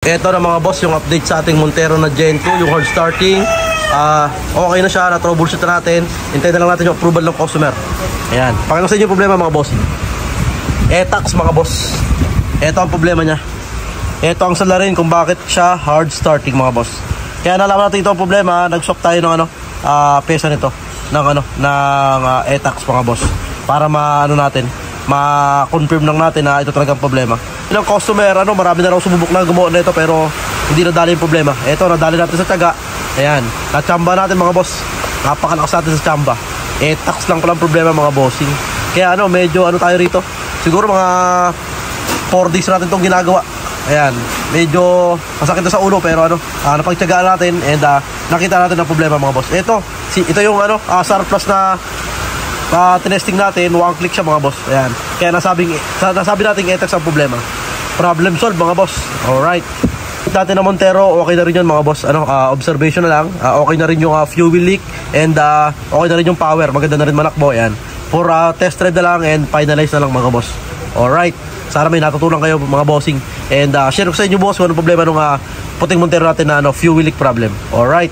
Ito na mga boss, yung update sa ating Montero na Gen 2, yung hard starting. Okay na siya, na-troubleshoot na natin. Hintayin na lang natin yung approval ng customer. Ayan, pakita ko sa inyo yung problema mga boss. ETAX mga boss. Ito ang problema niya. Ito ang salarin kung bakit siya hard starting mga boss. Kaya nalaman natin ito ang problema, nag-swap tayo ng pesa nito ng ETAX mga boss. Para ma-confirm lang natin na ito talagang problema. Ilang customer, marami na raw sumubok na gumawa na ito pero hindi nadali yung problema. Ito, nadali natin sa tiyaga. Ayan, na-chamba natin mga boss. Napakalakas natin sa chamba. ETAX lang pala ang problema mga bossing. Kaya medyo tayo rito. Siguro mga 4 days natin itong ginagawa. Ayan, medyo masakit na sa ulo pero napagtiyagaan natin and nakita natin ang problema mga boss. Ito yung SAR Plus na tinesting natin, one click siya mga boss. Ayan. Kaya nasabi natin ETAX ang problema. Problem solved mga boss. Alright. Dati na Montero, okay na rin yun mga boss. Observation na lang. Okay na rin yung fuel leak and okay na rin yung power. Maganda na rin manakbo. Ayan. For test ride na lang and finalize na lang mga boss. Alright. Sana may natutunan kayo mga bossing. And share ko sa inyo boss kung anong problema ng puting Montero natin na fuel leak problem. Alright.